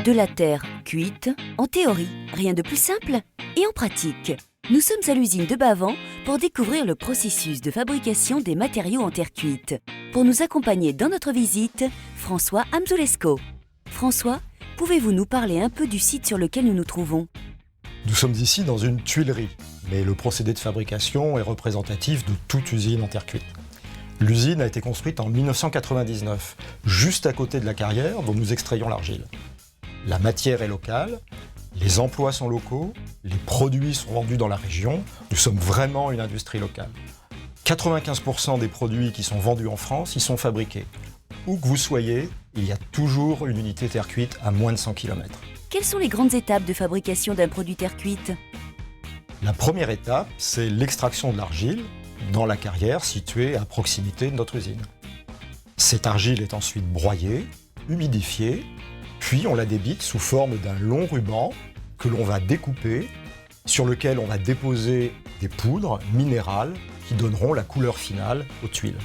De la terre cuite, en théorie, rien de plus simple, et en pratique. Nous sommes à l'usine de Bavent pour découvrir le processus de fabrication des matériaux en terre cuite. Pour nous accompagner dans notre visite, François Amzulesco. François, pouvez-vous nous parler un peu du site sur lequel nous nous trouvons ? Nous sommes ici dans une tuilerie, mais le procédé de fabrication est représentatif de toute usine en terre cuite. L'usine a été construite en 1999, juste à côté de la carrière dont nous extrayons l'argile. La matière est locale, les emplois sont locaux, les produits sont vendus dans la région. Nous sommes vraiment une industrie locale. 95% des produits qui sont vendus en France y sont fabriqués. Où que vous soyez, il y a toujours une unité terre cuite à moins de 100 km. Quelles sont les grandes étapes de fabrication d'un produit terre cuite ? La première étape, c'est l'extraction de l'argile dans la carrière située à proximité de notre usine. Cette argile est ensuite broyée, humidifiée, puis on la débite sous forme d'un long ruban que l'on va découper, sur lequel on va déposer des poudres minérales qui donneront la couleur finale aux tuiles.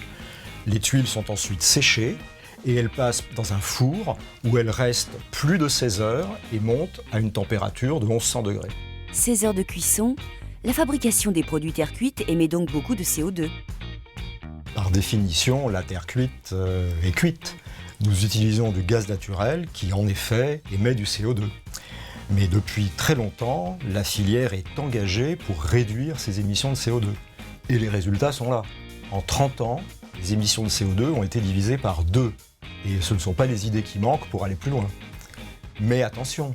Les tuiles sont ensuite séchées et elles passent dans un four où elles restent plus de 16 heures et montent à une température de 1100 degrés. 16 heures de cuisson, la fabrication des produits terre cuite émet donc beaucoup de CO2. Par définition, la terre cuite est cuite. Nous utilisons du gaz naturel qui, en effet, émet du CO2. Mais depuis très longtemps, la filière est engagée pour réduire ses émissions de CO2. Et les résultats sont là. En 30 ans, les émissions de CO2 ont été divisées par 2. Et ce ne sont pas des idées qui manquent pour aller plus loin. Mais attention,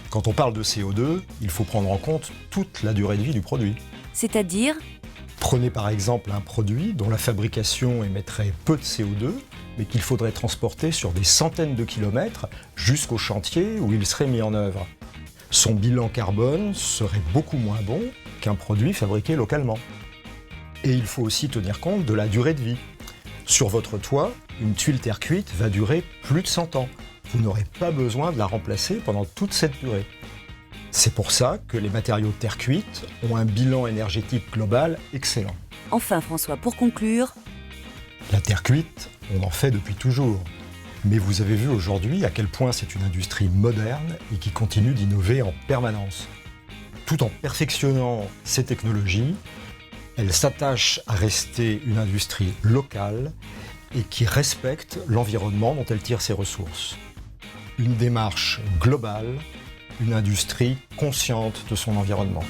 quand on parle de CO2, il faut prendre en compte toute la durée de vie du produit. C'est-à-dire ? Prenez par exemple un produit dont la fabrication émettrait peu de CO2, mais qu'il faudrait transporter sur des centaines de kilomètres jusqu'au chantier où il serait mis en œuvre. Son bilan carbone serait beaucoup moins bon qu'un produit fabriqué localement. Et il faut aussi tenir compte de la durée de vie. Sur votre toit, une tuile terre cuite va durer plus de 100 ans. Vous n'aurez pas besoin de la remplacer pendant toute cette durée. C'est pour ça que les matériaux terre cuite ont un bilan énergétique global excellent. Enfin François, pour conclure... La terre cuite, on en fait depuis toujours. Mais vous avez vu aujourd'hui à quel point c'est une industrie moderne et qui continue d'innover en permanence. Tout en perfectionnant ses technologies, elle s'attache à rester une industrie locale et qui respecte l'environnement dont elle tire ses ressources. Une démarche globale, une industrie consciente de son environnement.